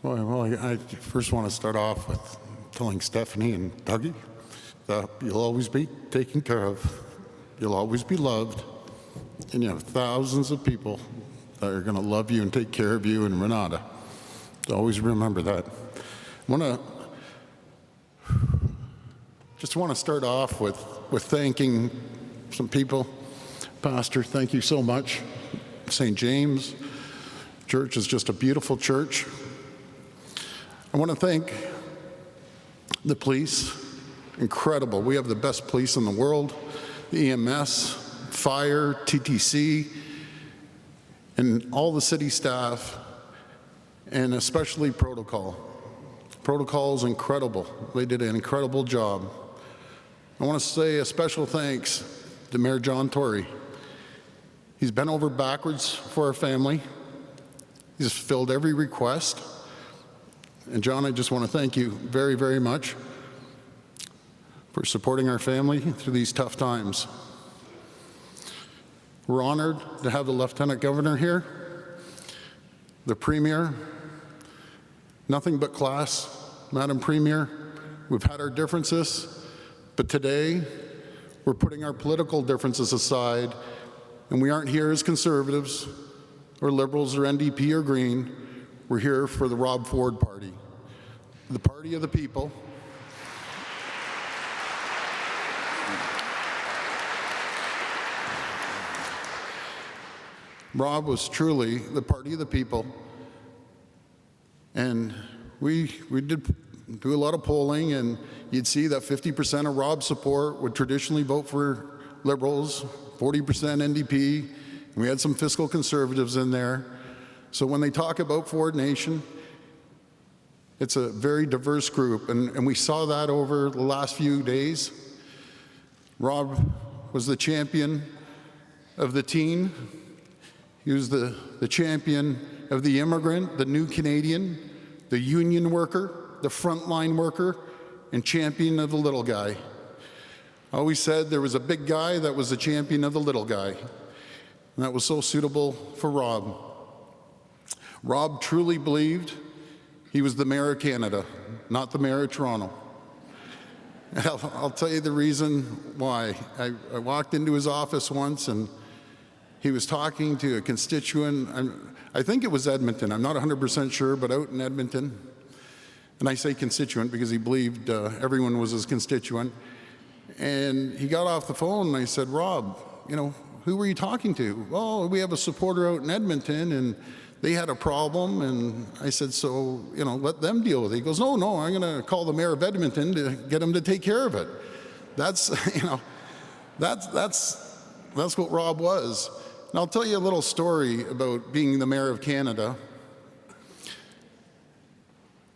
Well, I first want to start off with telling Stephanie and Dougie that you'll always be taken care of, you'll always be loved, and you have thousands of people that are going to love you and take care of you in Renata. So always remember that. I just want to start off with thanking some people. Pastor, thank you so much. St. James Church is just a beautiful church. I want to thank the police. Incredible. We have the best police in the world. The EMS, fire, TTC, and all the city staff, and especially protocol. Protocol is incredible. They did an incredible job. I want to say a special thanks to Mayor John Tory. He's bent over backwards for our family. He's filled every request. And John, I just want to thank you very, very much for supporting our family through these tough times. We're honored to have the Lieutenant Governor here, the Premier. Nothing but class, Madam Premier. We've had our differences, but today we're putting our political differences aside, and we aren't here as Conservatives or Liberals or NDP or Green. We're here for the Rob Ford Party, the party of the people. Rob was truly the party of the people, and we did do a lot of polling, and you'd see that 50% of Rob's support would traditionally vote for Liberals, 40% NDP, and we had some fiscal conservatives in there. So when they talk about Ford Nation, it's a very diverse group, and we saw that over the last few days. Rob was the champion of the teen. He was the champion of the immigrant, the new Canadian, the union worker, the frontline worker, and champion of the little guy. I always said there was a big guy that was the champion of the little guy, and that was so suitable for Rob. Rob truly believed he was the Mayor of Canada, not the Mayor of Toronto. And I'll tell you the reason why. I walked into his office once, and he was talking to a constituent. I think it was Edmonton. I'm not 100% sure, but out in Edmonton. And I say constituent because he believed everyone was his constituent. And he got off the phone, and I said, Rob, who were you talking to? Oh, we have a supporter out in Edmonton, and they had a problem. And I said, so, let them deal with it. He goes, no, I'm going to call the mayor of Edmonton to get him to take care of it. That's what Rob was. And I'll tell you a little story about being the Mayor of Canada.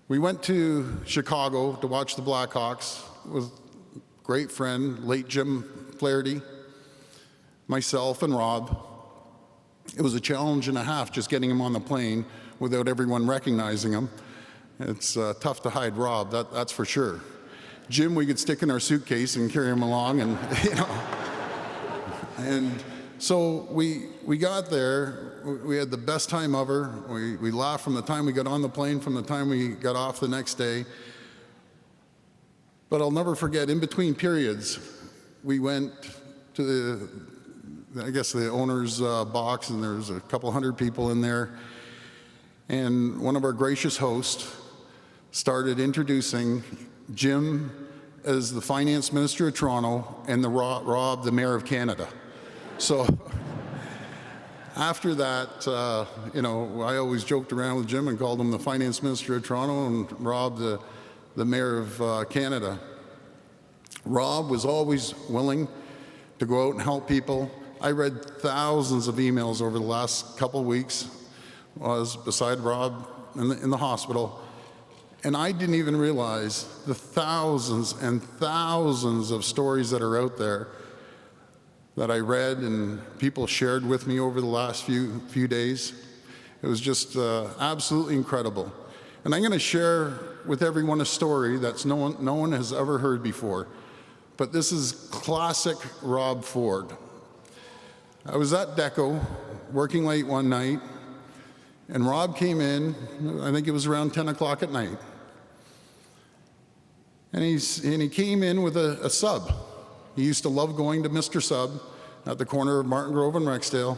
We went to Chicago to watch the Blackhawks with a great friend, late Jim Flaherty, myself, and Rob. It was a challenge and a half just getting him on the plane without everyone recognizing him. It's tough to hide Rob, that's for sure. Jim, we could stick in our suitcase and carry him along, and And so we got there. We had the best time ever. We laughed from the time we got on the plane, from the time we got off the next day. But I'll never forget, in between periods, we went to the owner's box, and there was a couple hundred people in there. And one of our gracious hosts started introducing Jim as the finance minister of Toronto and Rob, the mayor of Canada. So after that, I always joked around with Jim and called him the finance minister of Toronto and Rob the mayor of Canada. Rob was always willing to go out and help people. I read thousands of emails over the last couple of weeks. I was beside Rob in the hospital, and I didn't even realize the thousands and thousands of stories that are out there that I read and people shared with me over the last few days. It was just absolutely incredible. And I'm going to share with everyone a story that's no one has ever heard before. But this is classic Rob Ford. I was at Deco, working late one night, And Rob came in, I think it was around 10 o'clock at night. And he came in with a sub. He used to love going to Mr. Sub at the corner of Martin Grove and Rexdale,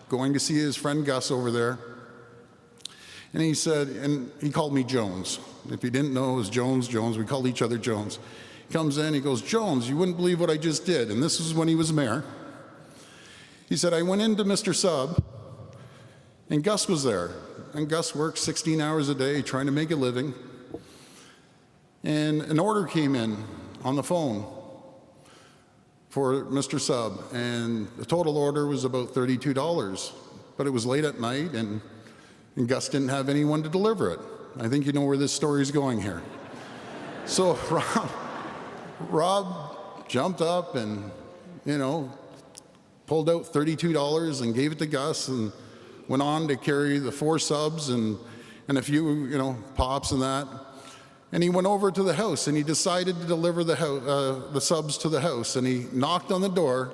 going to see his friend Gus over there. And he said, and he called me Jones. If you didn't know, it was Jones. We called each other Jones. He comes in, he goes, Jones, you wouldn't believe what I just did. And this was when he was mayor. He said, I went into Mr. Sub, and Gus was there. And Gus worked 16 hours a day trying to make a living. And an order came in on the phone for Mr. Sub, and the total order was about $32. But it was late at night, and Gus didn't have anyone to deliver it. I think you know where this story is going here. So Rob jumped up and, pulled out $32 and gave it to Gus, and went on to carry the 4 subs and a few, pops and that. And he went over to the house, and he decided to deliver the subs to the house. And he knocked on the door,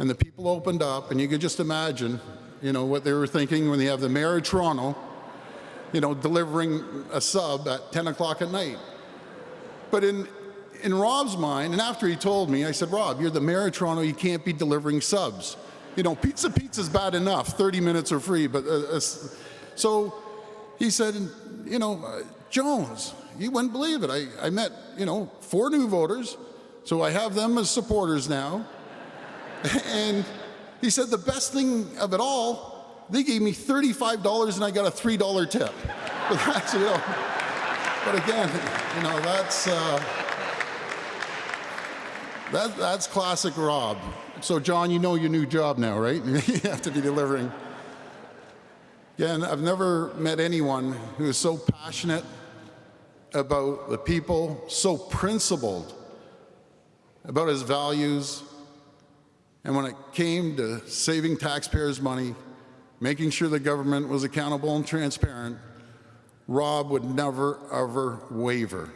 and the people opened up, and you could just imagine, what they were thinking when they have the mayor of Toronto, delivering a sub at 10 o'clock at night. But in Rob's mind, and after he told me, I said, Rob, you're the mayor of Toronto, you can't be delivering subs. Pizza's bad enough, 30 minutes are free, but so he said, Jones, you wouldn't believe it. I met, 4 new voters, so I have them as supporters now. And he said the best thing of it all, they gave me $35 and I got a $3 tip. But that's, but again, that's classic Rob. So John, you know your new job now, right? You have to be delivering. Again, I've never met anyone who is so passionate about the people, so principled about his values. And when it came to saving taxpayers' money, making sure the government was accountable and transparent, Rob would never, ever waver.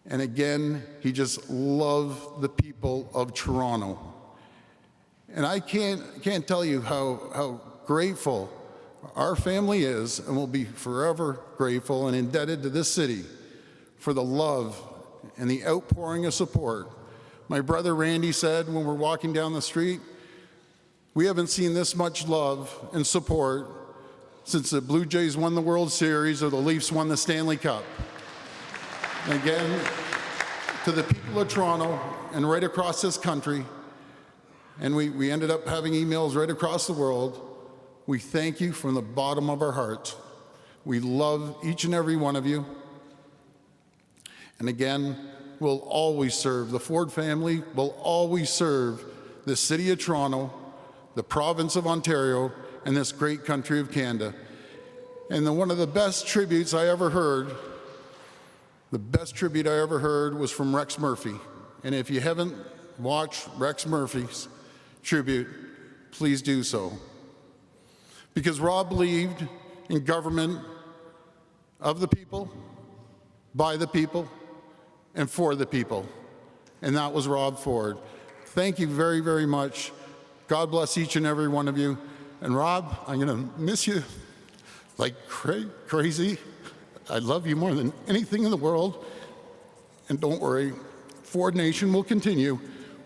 And again, he just loved the people of Toronto. And I can't tell you how grateful our family is, and will be forever grateful and indebted to this city for the love and the outpouring of support. My brother Randy said when we're walking down the street, we haven't seen this much love and support since the Blue Jays won the World Series or the Leafs won the Stanley Cup. And again, to the people of Toronto and right across this country, and we ended up having emails right across the world, we thank you from the bottom of our hearts. We love each and every one of you. And again, we'll always serve, the Ford family will always serve the City of Toronto, the province of Ontario, and this great country of Canada. And one of the best tributes I ever heard, was from Rex Murphy. And if you haven't watched Rex Murphy's tribute, please do so. Because Rob believed in government of the people, by the people, and for the people. And that was Rob Ford. Thank you very, very much. God bless each and every one of you. And Rob, I'm going to miss you like crazy. I love you more than anything in the world. And don't worry, Ford Nation will continue.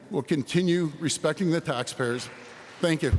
We'll continue respecting the taxpayers. Thank you.